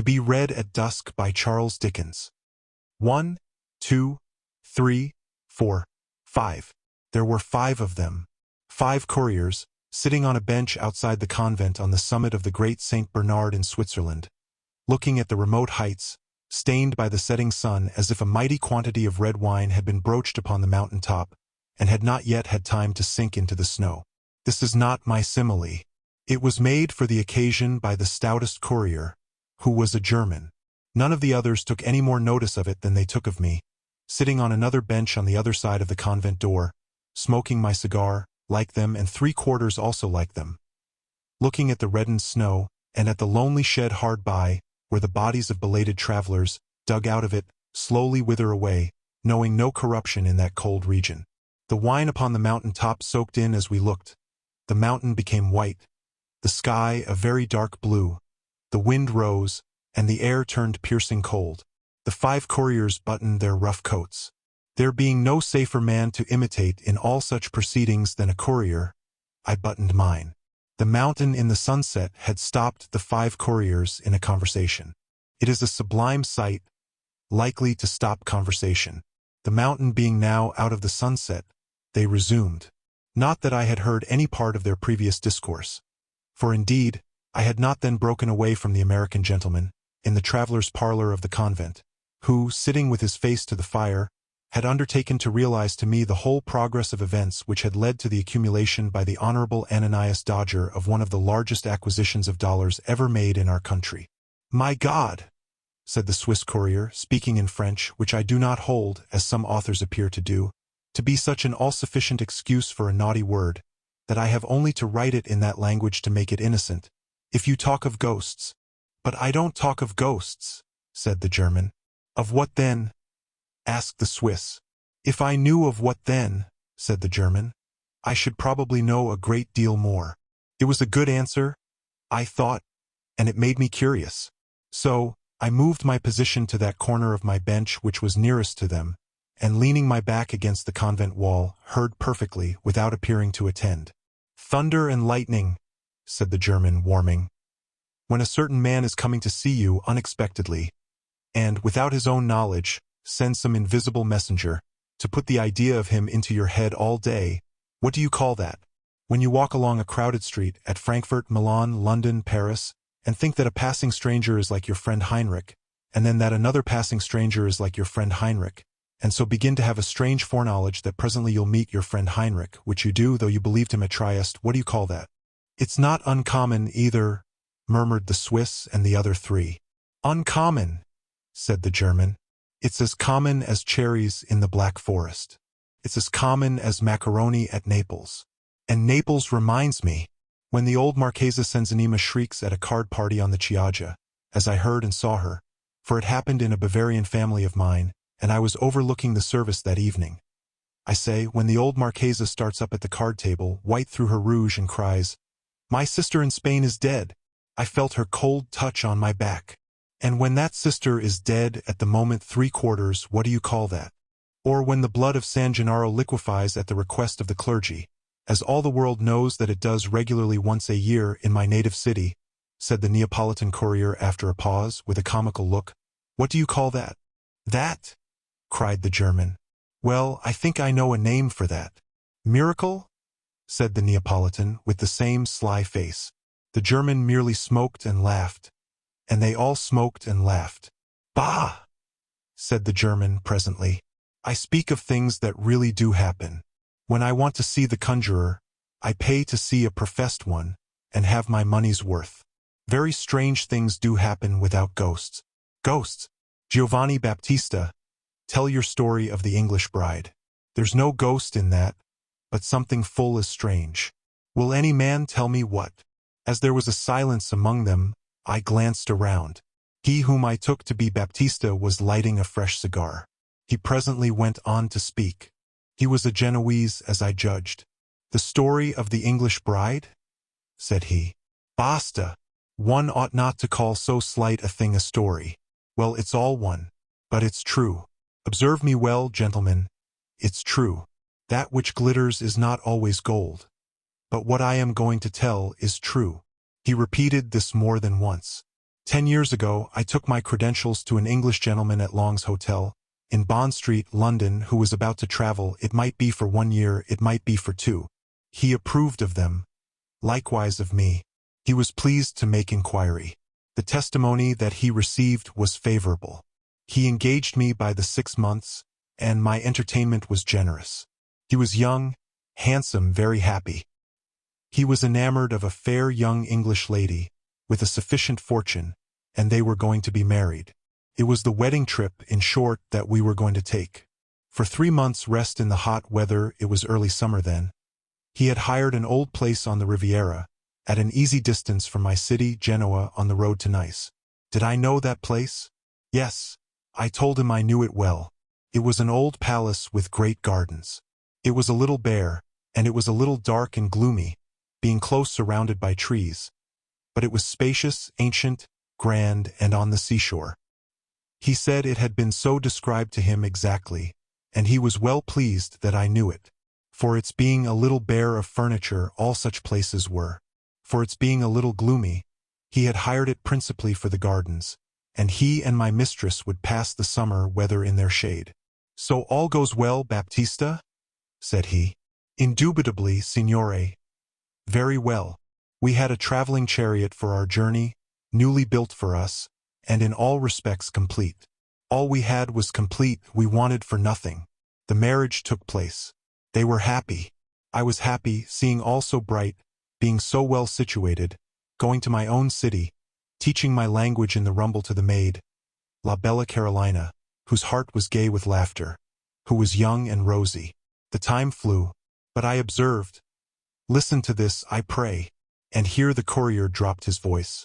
To be read at dusk by Charles Dickens. 1, 2, 3, 4, 5. There were 5 of them. 5 couriers, sitting on a bench outside the convent on the summit of the great St. Bernard in Switzerland, looking at the remote heights, stained by the setting sun as if a mighty quantity of red wine had been broached upon the mountain top, and had not yet had time to sink into the snow. This is not my simile. It was made for the occasion by the stoutest courier, who was a German. None of the others took any more notice of it than they took of me, sitting on another bench on the other side of the convent door, smoking my cigar, like them and 3/4 also like them, looking at the reddened snow, and at the lonely shed hard by, where the bodies of belated travelers, dug out of it, slowly wither away, knowing no corruption in that cold region. The wine upon the mountain top soaked in as we looked. The mountain became white, the sky a very dark blue, the wind rose, and the air turned piercing cold. The 5 couriers buttoned their rough coats. There being no safer man to imitate in all such proceedings than a courier, I buttoned mine. The mountain in the sunset had stopped the 5 couriers in a conversation. It is a sublime sight, likely to stop conversation. The mountain being now out of the sunset, they resumed. Not that I had heard any part of their previous discourse, for indeed, I had not then broken away from the American gentleman, in the traveller's parlor of the convent, who, sitting with his face to the fire, had undertaken to realize to me the whole progress of events which had led to the accumulation by the Honorable Ananias Dodger of one of the largest acquisitions of dollars ever made in our country. "My God," said the Swiss courier, speaking in French, which I do not hold, as some authors appear to do, to be such an all-sufficient excuse for a naughty word, that I have only to write it in that language to make it innocent. "If you talk of ghosts—" "But I don't talk of ghosts," said the German. "Of what then?" asked the Swiss. "If I knew of what then," said the German, "I should probably know a great deal more." It was a good answer, I thought, and it made me curious. So, I moved my position to that corner of my bench which was nearest to them, and leaning my back against the convent wall, heard perfectly, without appearing to attend. "Thunder and lightning," said the German, warming. "When a certain man is coming to see you unexpectedly, and, without his own knowledge, send some invisible messenger, to put the idea of him into your head all day, what do you call that? When you walk along a crowded street, at Frankfurt, Milan, London, Paris, and think that a passing stranger is like your friend Heinrich, and then that another passing stranger is like your friend Heinrich, and so begin to have a strange foreknowledge that presently you'll meet your friend Heinrich, which you do, though you believed him at Trieste, what do you call that?" "It's not uncommon, either," murmured the Swiss and the other 3. "Uncommon," said the German. "It's as common as cherries in the Black Forest. It's as common as macaroni at Naples. And Naples reminds me, when the old Marchesa Senzanima shrieks at a card party on the Chioggia, as I heard and saw her, for it happened in a Bavarian family of mine, and I was overlooking the service that evening. I say, when the old Marchesa starts up at the card table, white through her rouge, and cries, 'My sister in Spain is dead,' I felt her cold touch on my back. And when that sister is dead at the moment 3/4, what do you call that? Or when the blood of San Gennaro liquefies at the request of the clergy, as all the world knows that it does regularly once a year in my native city," said the Neapolitan courier after a pause, with a comical look. "What do you call that?" "That?" cried the German. "Well, I think I know a name for that." "Miracle?" said the Neapolitan, with the same sly face. The German merely smoked and laughed, and they all smoked and laughed. "Bah!" said the German presently. "I speak of things that really do happen. When I want to see the conjurer, I pay to see a professed one, and have my money's worth. Very strange things do happen without ghosts." "Ghosts? Giovanni Baptista, tell your story of the English bride. There's no ghost in that, but something full as strange." "Will any man tell me what?" As there was a silence among them, I glanced around. He whom I took to be Baptista was lighting a fresh cigar. He presently went on to speak. He was a Genoese, as I judged. "The story of the English bride?" said he. "Basta! One ought not to call so slight a thing a story. Well, it's all one. But it's true. Observe me well, gentlemen. It's true. That which glitters is not always gold. But what I am going to tell is true." He repeated this more than once. 10 years ago, I took my credentials to an English gentleman at Long's Hotel in Bond Street, London, who was about to travel. It might be for 1 year, it might be for 2. He approved of them, likewise of me. He was pleased to make inquiry. The testimony that he received was favorable. He engaged me by the 6 months, and my entertainment was generous. He was young, handsome, very happy. He was enamored of a fair young English lady, with a sufficient fortune, and they were going to be married. It was the wedding trip, in short, that we were going to take. For 3 months' rest in the hot weather, it was early summer then. He had hired an old place on the Riviera, at an easy distance from my city, Genoa, on the road to Nice. Did I know that place? Yes. I told him I knew it well. It was an old palace with great gardens. It was a little bare, and it was a little dark and gloomy, being close surrounded by trees. But it was spacious, ancient, grand, and on the seashore. He said it had been so described to him exactly, and he was well pleased that I knew it. For its being a little bare of furniture, all such places were. For its being a little gloomy, he had hired it principally for the gardens, and he and my mistress would pass the summer weather in their shade. So all goes well, Baptista? Said he. Indubitably, signore. Very well. We had a traveling chariot for our journey, newly built for us, and in all respects complete. All we had was complete, we wanted for nothing. The marriage took place. They were happy. I was happy, seeing all so bright, being so well situated, going to my own city, teaching my language in the rumble to the maid, La Bella Carolina, whose heart was gay with laughter, who was young and rosy. The time flew, but I observed. Listen to this, I pray. And here the courier dropped his voice.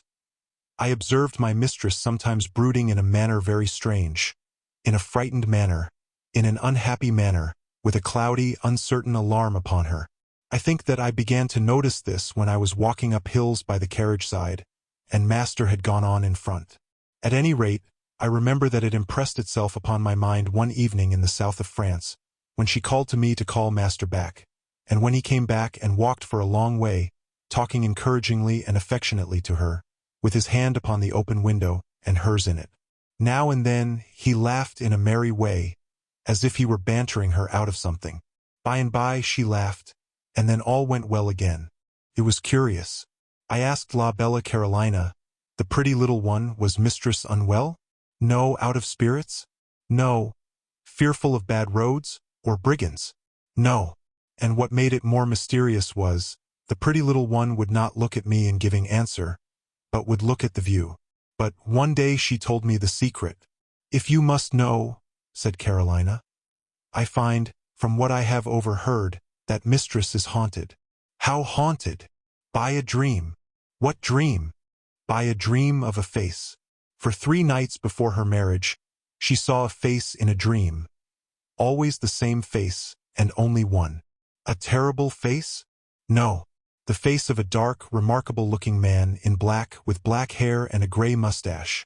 I observed my mistress sometimes brooding in a manner very strange, in a frightened manner, in an unhappy manner, with a cloudy, uncertain alarm upon her. I think that I began to notice this when I was walking up hills by the carriage side, and master had gone on in front. At any rate, I remember that it impressed itself upon my mind one evening in the south of France, when she called to me to call master back, and when he came back and walked for a long way, talking encouragingly and affectionately to her, with his hand upon the open window, and hers in it. Now and then he laughed in a merry way, as if he were bantering her out of something. By and by she laughed, and then all went well again. It was curious. I asked La Bella Carolina, the pretty little one, was mistress unwell? No, out of spirits? No. Fearful of bad roads, or brigands? No. And what made it more mysterious was, the pretty little one would not look at me in giving answer, but would look at the view. But one day she told me the secret. If you must know, said Carolina, I find, from what I have overheard, that mistress is haunted. How haunted? By a dream. What dream? By a dream of a face. For 3 nights before her marriage, she saw a face in a dream. Always the same face, and only one. A terrible face? No. The face of a dark, remarkable-looking man in black, with black hair and a gray mustache.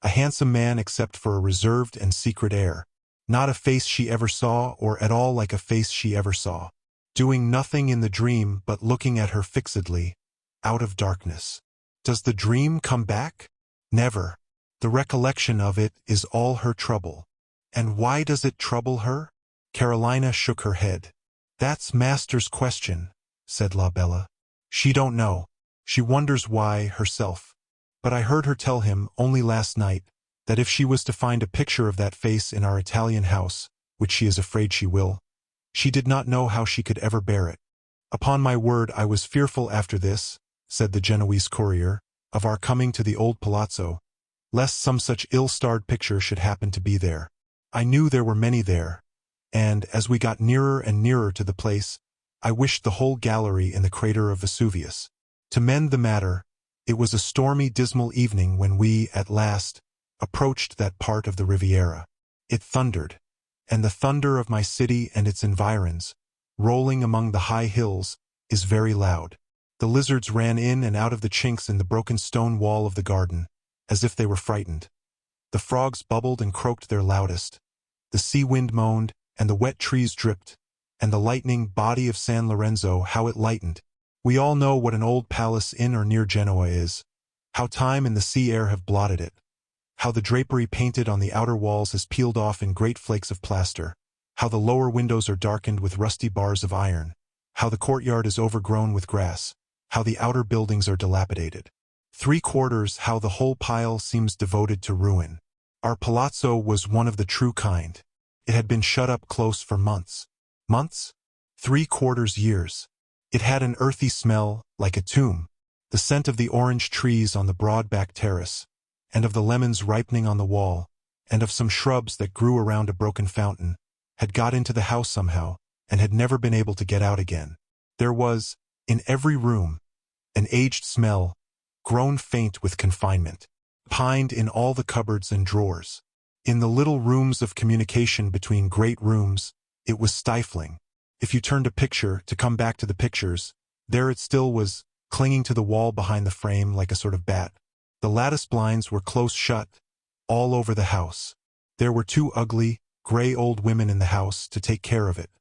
A handsome man except for a reserved and secret air. Not a face she ever saw, or at all like a face she ever saw. Doing nothing in the dream but looking at her fixedly, out of darkness. Does the dream come back? Never. The recollection of it is all her trouble. And why does it trouble her? Carolina shook her head. That's master's question, said La Bella. She don't know. She wonders why, herself. But I heard her tell him, only last night, that if she was to find a picture of that face in our Italian house, which she is afraid she will, she did not know how she could ever bear it. Upon my word, I was fearful after this, said the Genoese courier, of our coming to the old palazzo, lest some such ill-starred picture should happen to be there. I knew there were many there, and, as we got nearer and nearer to the place, I wished the whole gallery in the crater of Vesuvius. To mend the matter, it was a stormy, dismal evening when we, at last, approached that part of the Riviera. It thundered, and the thunder of my city and its environs, rolling among the high hills, is very loud. The lizards ran in and out of the chinks in the broken stone wall of the garden, as if they were frightened. The frogs bubbled and croaked their loudest. The sea wind moaned, and the wet trees dripped, and the lightning body of San Lorenzo, how it lightened. We all know what an old palace in or near Genoa is, How time and the sea air have blotted it. How the drapery painted on the outer walls has peeled off in great flakes of plaster. How the lower windows are darkened with rusty bars of iron. How the courtyard is overgrown with grass. How the outer buildings are dilapidated. 3/4 how the whole pile seems devoted to ruin. Our palazzo was one of the true kind. It had been shut up close for months. Months? 3/4 years. It had an earthy smell, like a tomb. The scent of the orange trees on the broad-back terrace, and of the lemons ripening on the wall, and of some shrubs that grew around a broken fountain, had got into the house somehow, and had never been able to get out again. There was, in every room, an aged smell, grown faint with confinement, pined in all the cupboards and drawers. In the little rooms of communication between great rooms, it was stifling. If you turned a picture to come back to the pictures, there it still was, clinging to the wall behind the frame like a sort of bat. The lattice blinds were close shut, all over the house. There were 2 ugly, gray old women in the house to take care of it.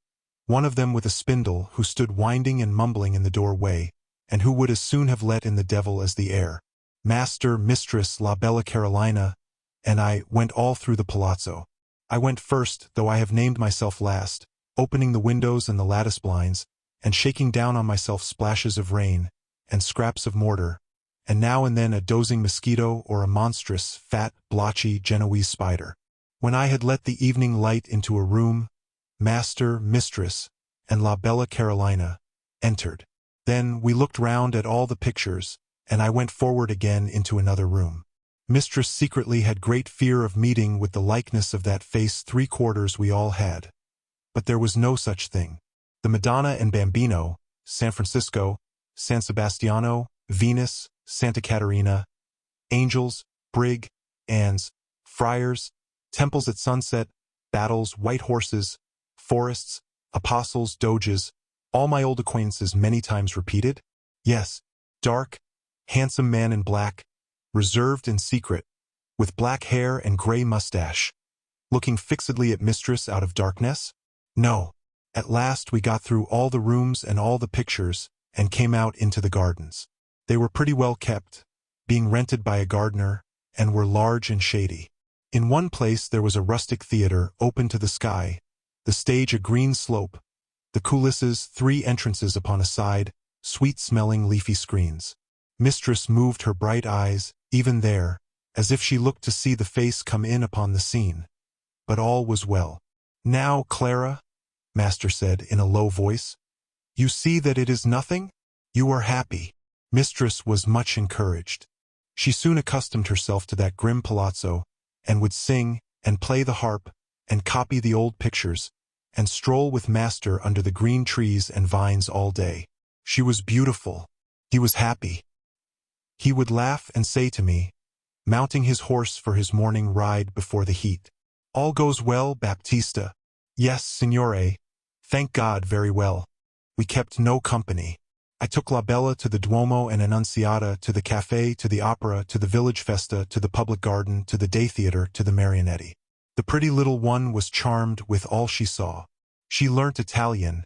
One of them with a spindle who stood winding and mumbling in the doorway, and who would as soon have let in the devil as the air. Master, Mistress, La Bella Carolina, and I went all through the palazzo. I went first, though I have named myself last, opening the windows and the lattice blinds, and shaking down on myself splashes of rain, and scraps of mortar, and now and then a dozing mosquito or a monstrous, fat, blotchy Genoese spider. When I had let the evening light into a room, Master, Mistress, and La Bella Carolina entered. Then we looked round at all the pictures, and I went forward again into another room. Mistress secretly had great fear of meeting with the likeness of that face 3/4 we all had. But there was no such thing. The Madonna and Bambino, San Francisco, San Sebastiano, Venus, Santa Caterina, angels, brig, anns, friars, temples at sunset, battles, white horses, forests, apostles, doges, all my old acquaintances many times repeated? Yes, dark, handsome man in black, reserved and secret, with black hair and gray mustache, looking fixedly at Mistress out of darkness? No. At last we got through all the rooms and all the pictures, and came out into the gardens. They were pretty well kept, being rented by a gardener, and were large and shady. In one place there was a rustic theater open to the sky, the stage a green slope, the coulisses 3 entrances upon a side, sweet-smelling leafy screens. Mistress moved her bright eyes, even there, as if she looked to see the face come in upon the scene. But all was well. "Now, Clara," Master said in a low voice, "you see that it is nothing? You are happy." Mistress was much encouraged. She soon accustomed herself to that grim palazzo, and would sing, and play the harp, and copy the old pictures, and stroll with Master under the green trees and vines all day. She was beautiful. He was happy. He would laugh and say to me, mounting his horse for his morning ride before the heat, "All goes well, Baptista." "Yes, signore. Thank God, very well. We kept no company. I took La Bella to the Duomo and Annunziata, to the cafe, to the opera, to the village festa, to the public garden, to the day theater, to the marionetti. The pretty little one was charmed with all she saw. She learnt Italian.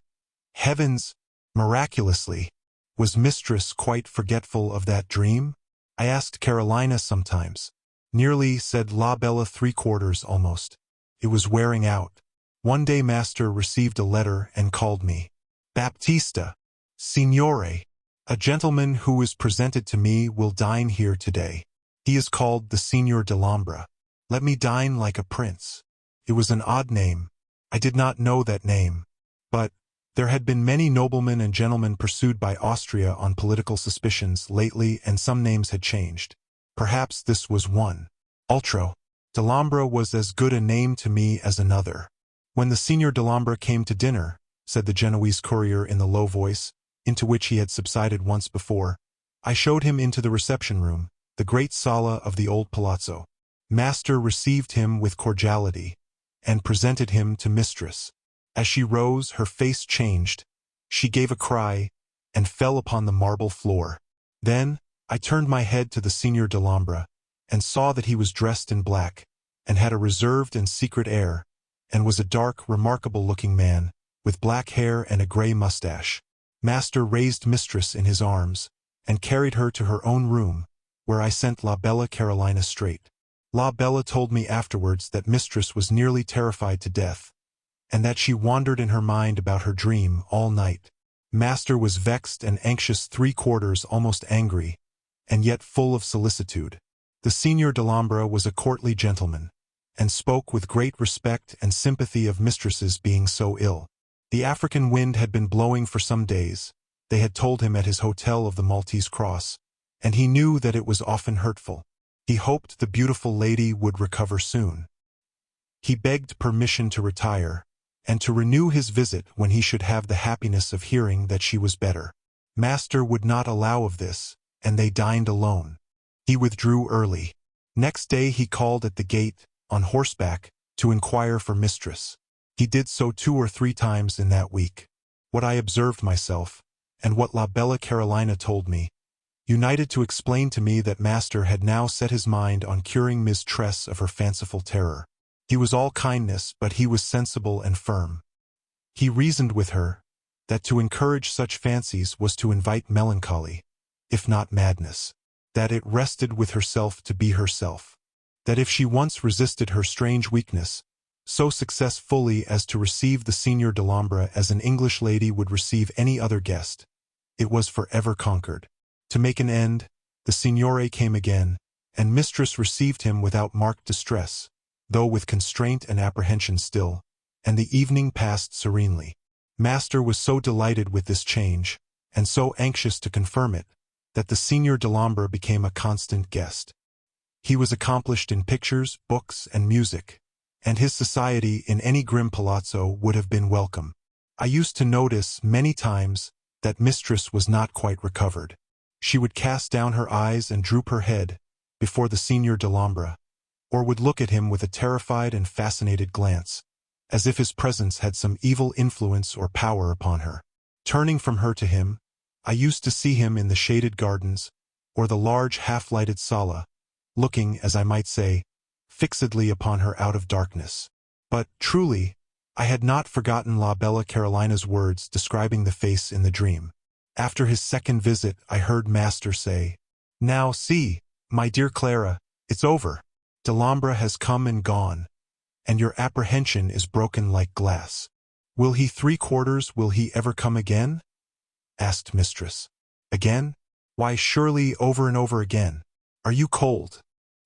Heavens! Miraculously! Was Mistress quite forgetful of that dream? I asked Carolina sometimes. Nearly, said La Bella, 3/4 almost. It was wearing out. One day Master received a letter and called me. "Baptista! Signore! A gentleman who was presented to me will dine here today. He is called the Signor Dellombra. Let me dine like a prince." It was an odd name. I did not know that name. But there had been many noblemen and gentlemen pursued by Austria on political suspicions lately, and some names had changed. Perhaps this was one. Altro. Dellombra was as good a name to me as another. "When the Signor Dellombra came to dinner," said the Genoese courier in the low voice, into which he had subsided once before, "I showed him into the reception room, the great sala of the old palazzo. Master received him with cordiality, and presented him to Mistress. As she rose, her face changed. She gave a cry, and fell upon the marble floor. Then I turned my head to the Signor Dellombra, and saw that he was dressed in black, and had a reserved and secret air, and was a dark, remarkable-looking man, with black hair and a gray mustache. Master raised Mistress in his arms, and carried her to her own room, where I sent La Bella Carolina straight. La Bella told me afterwards that mistress was nearly terrified to death, and that she wandered in her mind about her dream all night. Master was vexed and anxious, 3/4 almost angry, and yet full of solicitude. The Signor Dellombra was a courtly gentleman, and spoke with great respect and sympathy of mistresses being so ill. The African wind had been blowing for some days, they had told him at his hotel of the Maltese Cross, and he knew that it was often hurtful. He hoped the beautiful lady would recover soon. He begged permission to retire, and to renew his visit when he should have the happiness of hearing that she was better. Master would not allow of this, and they dined alone. He withdrew early. Next day he called at the gate, on horseback, to inquire for mistress. He did so 2 or 3 times in that week. What I observed myself, and what La Bella Carolina told me, united to explain to me that master had now set his mind on curing Miss Tress of her fanciful terror. He was all kindness, but he was sensible and firm. He reasoned with her, that to encourage such fancies was to invite melancholy, if not madness, that it rested with herself to be herself, that if she once resisted her strange weakness, so successfully as to receive the Signor Dellombra as an English lady would receive any other guest, it was forever conquered. To make an end, the Signore came again, and mistress received him without marked distress, though with constraint and apprehension still, and the evening passed serenely. Master was so delighted with this change, and so anxious to confirm it, that the Signor Dellombra became a constant guest. He was accomplished in pictures, books, and music, and his society in any grim palazzo would have been welcome. I used to notice many times that mistress was not quite recovered. She would cast down her eyes and droop her head before the Signor Dellombra, or would look at him with a terrified and fascinated glance, as if his presence had some evil influence or power upon her. Turning from her to him, I used to see him in the shaded gardens, or the large half-lighted sala, looking, as I might say, fixedly upon her out of darkness. But, truly, I had not forgotten La Bella Carolina's words describing the face in the dream. After his second visit, I heard master say, "Now see, my dear Clara, it's over. Dellombra has come and gone, and your apprehension is broken like glass. Will he 3/4, will he ever come again?" asked mistress. "Again? Why, surely over and over again. Are you cold?"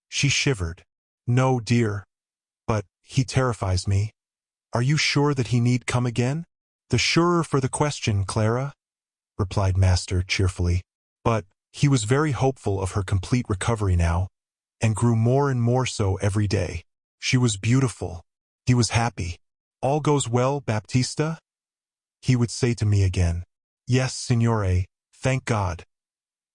She shivered. "No, dear. But he terrifies me. Are you sure that he need come again?" "The surer for the question, Clara," replied master cheerfully. But he was very hopeful of her complete recovery now, and grew more and more so every day. She was beautiful. He was happy. "All goes well, Baptista?" he would say to me again. "Yes, signore, thank God."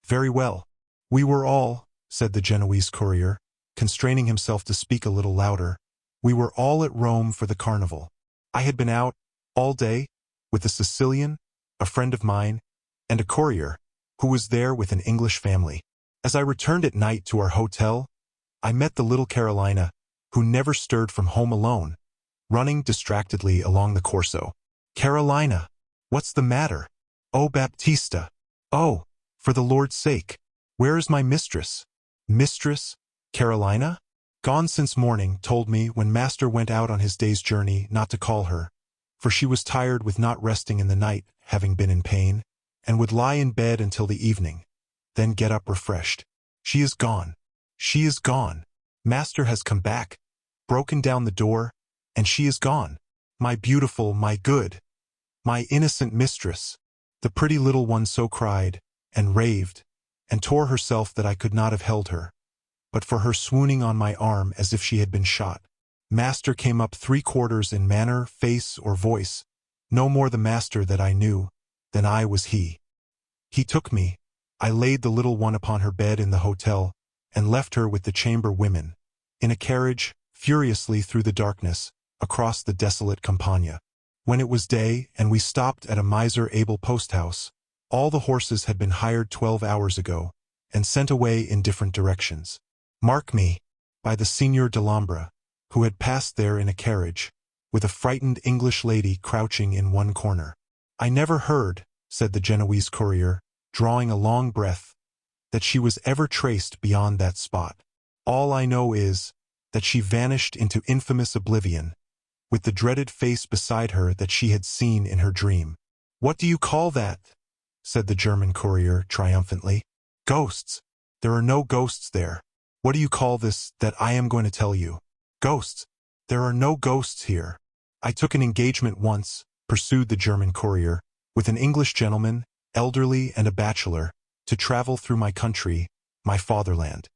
"Very well." "We were all," said the Genoese courier, constraining himself to speak a little louder, "we were all at Rome for the carnival. I had been out all day with a Sicilian, a friend of mine, and a courier, who was there with an English family. As I returned at night to our hotel, I met the little Carolina, who never stirred from home alone, running distractedly along the Corso. "Carolina, what's the matter? Oh, Baptista! Oh, for the Lord's sake, where is my mistress?" "Mistress? Carolina? Gone since morning, told me when master went out on his day's journey not to call her, for she was tired with not resting in the night, having been in pain, and would lie in bed until the evening, then get up refreshed. She is gone. She is gone. Master has come back, broken down the door, and she is gone. My beautiful, my good, my innocent mistress." The pretty little one so cried, and raved, and tore herself that I could not have held her, but for her swooning on my arm as if she had been shot. Master came up 3/4 in manner, face, or voice, no more the master that I knew, than I was he. He took me, I laid the little one upon her bed in the hotel, and left her with the chamber women, in a carriage, furiously through the darkness, across the desolate Campagna. When it was day, and we stopped at a miser-able post-house, all the horses had been hired 12 hours ago, and sent away in different directions. Mark me, by the Signor Dellombra, who had passed there in a carriage, with a frightened English lady crouching in one corner. "I never heard," said the Genoese courier, drawing a long breath, that she was ever traced beyond that spot. All I know is that she vanished into infamous oblivion, with the dreaded face beside her that she had seen in her dream. "What do you call that?" said the German courier triumphantly. "Ghosts. There are no ghosts there. What do you call this that I am going to tell you? Ghosts. There are no ghosts here. I took an engagement once," pursued the German courier, "with an English gentleman, elderly and a bachelor, to travel through my country, my fatherland.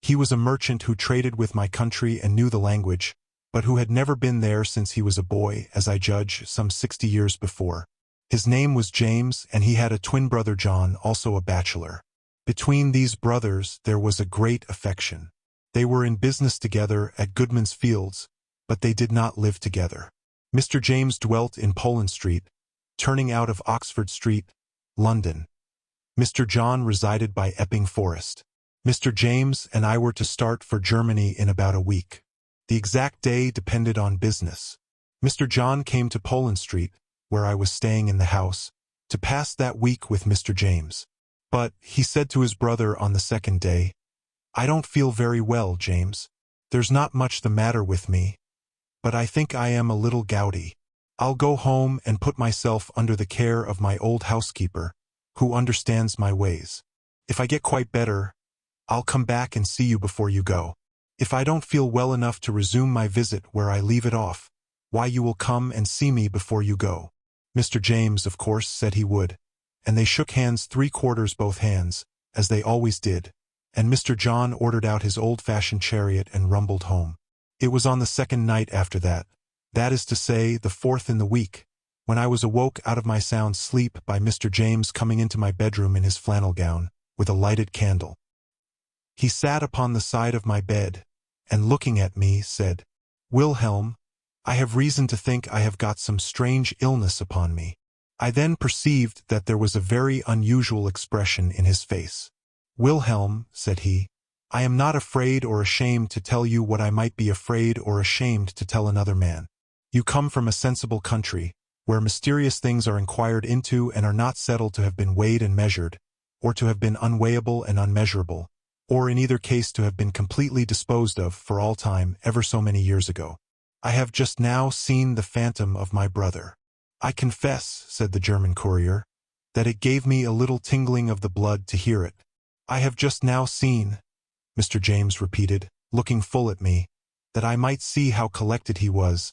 He was a merchant who traded with my country and knew the language, but who had never been there since he was a boy, as I judge, some 60 years before. His name was James, and he had a twin brother John, also a bachelor. Between these brothers there was a great affection. They were in business together at Goodman's Fields, but they did not live together. Mr. James dwelt in Poland Street, turning out of Oxford Street, London. Mr. John resided by Epping Forest. Mr. James and I were to start for Germany in about a week. The exact day depended on business. Mr. John came to Poland Street, where I was staying in the house, to pass that week with Mr. James. But, he said to his brother on the second day, "I don't feel very well, James. There's not much the matter with me, but I think I am a little gouty. I'll go home and put myself under the care of my old housekeeper, who understands my ways. If I get quite better, I'll come back and see you before you go. If I don't feel well enough to resume my visit where I leave it off, why you will come and see me before you go." Mr. James, of course, said he would, and they shook hands 3/4 both hands, as they always did, and Mr. John ordered out his old-fashioned chariot and rumbled home. It was on the second night after that is to say, the 4th in the week, when I was awoke out of my sound sleep by Mr. James coming into my bedroom in his flannel gown, with a lighted candle. He sat upon the side of my bed, and looking at me, said, "Wilhelm, I have reason to think I have got some strange illness upon me." I then perceived that there was a very unusual expression in his face. "Wilhelm," said he, "I am not afraid or ashamed to tell you what I might be afraid or ashamed to tell another man. You come from a sensible country, where mysterious things are inquired into and are not settled to have been weighed and measured, or to have been unweighable and unmeasurable, or in either case to have been completely disposed of for all time ever so many years ago. I have just now seen the phantom of my brother. I confess," said the German courier, "that it gave me a little tingling of the blood to hear it. I have just now seen," Mr. James repeated, looking full at me, that I might see how collected he was,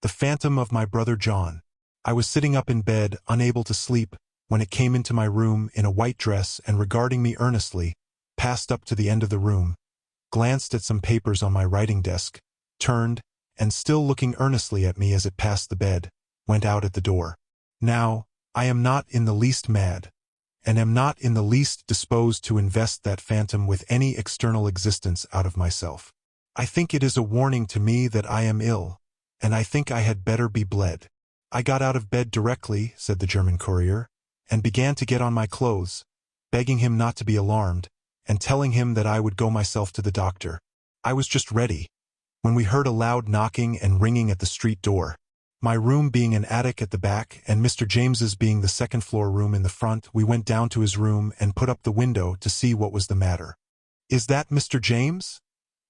"the phantom of my brother John. I was sitting up in bed, unable to sleep, when it came into my room in a white dress and regarding me earnestly, passed up to the end of the room, glanced at some papers on my writing desk, turned, and still looking earnestly at me as it passed the bed, went out at the door. Now, I am not in the least mad, and am not in the least disposed to invest that phantom with any external existence out of myself. I think it is a warning to me that I am ill, and I think I had better be bled. I got out of bed directly," said the German courier, "and began to get on my clothes, begging him not to be alarmed, and telling him that I would go myself to the doctor. I was just ready, when we heard a loud knocking and ringing at the street door. My room being an attic at the back, and Mr. James's being the second-floor room in the front, we went down to his room and put up the window to see what was the matter. "Is that Mr. James?"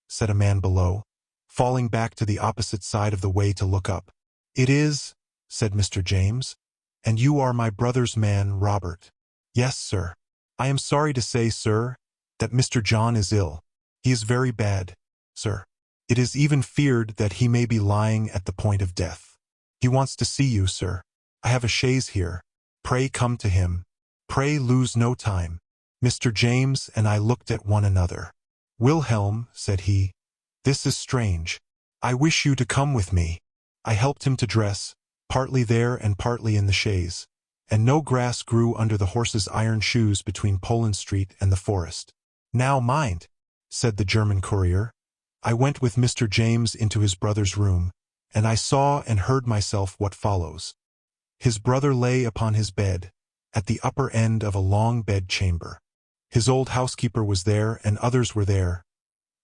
said a man below, falling back to the opposite side of the way to look up. "It is," said Mr. James, "and you are my brother's man, Robert." "Yes, sir. I am sorry to say, sir, that Mr. John is ill. He is very bad, sir. It is even feared that he may be lying at the point of death. He wants to see you, sir. I have a chaise here. Pray come to him. Pray lose no time." Mr. James and I looked at one another. "Wilhelm," said he, "this is strange. I wish you to come with me." I helped him to dress, partly there and partly in the chaise, and no grass grew under the horse's iron shoes between Poland Street and the forest. "Now mind," said the German courier. I went with Mr. James into his brother's room, and I saw and heard myself what follows. His brother lay upon his bed, at the upper end of a long bed-chamber. His old housekeeper was there, and others were there.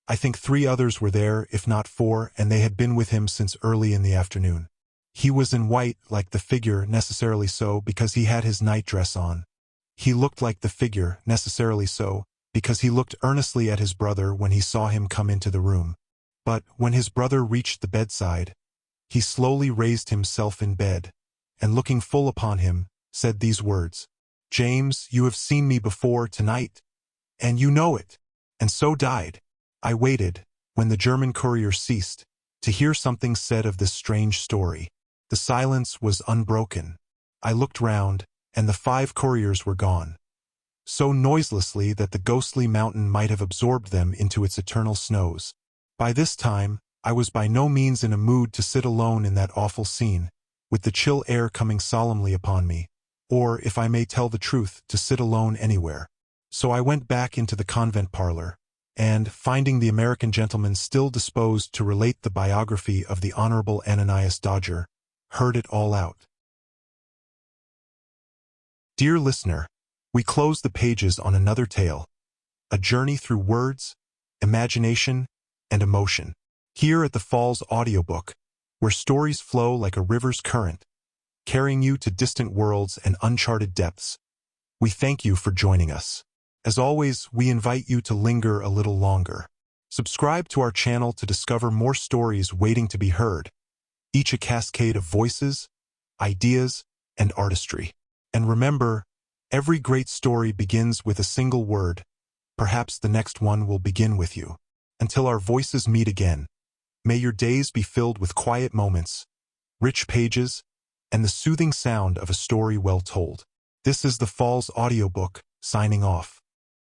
I think 3 others were there, if not 4, and they had been with him since early in the afternoon. He was in white, like the figure, necessarily so, because he had his night-dress on. He looked like the figure, necessarily so, because he looked earnestly at his brother when he saw him come into the room. But when his brother reached the bedside, he slowly raised himself in bed, and looking full upon him, said these words, "James, you have seen me before tonight, and you know it," and so died. I waited, when the German courier ceased, to hear something said of this strange story. The silence was unbroken. I looked round, and the 5 couriers were gone, so noiselessly that the ghostly mountain might have absorbed them into its eternal snows. By this time, I was by no means in a mood to sit alone in that awful scene, with the chill air coming solemnly upon me, or, if I may tell the truth, to sit alone anywhere. So I went back into the convent parlor, and, finding the American gentleman still disposed to relate the biography of the Honorable Ananias Dodger, heard it all out. Dear listener, we close the pages on another tale, a journey through words, imagination, and emotion. Here at the Falls Audiobook, where stories flow like a river's current, carrying you to distant worlds and uncharted depths, we thank you for joining us. As always, we invite you to linger a little longer. Subscribe to our channel to discover more stories waiting to be heard, each a cascade of voices, ideas, and artistry. And remember, every great story begins with a single word. Perhaps the next one will begin with you. Until our voices meet again, may your days be filled with quiet moments, rich pages, and the soothing sound of a story well told. This is the Falls Audiobook, signing off.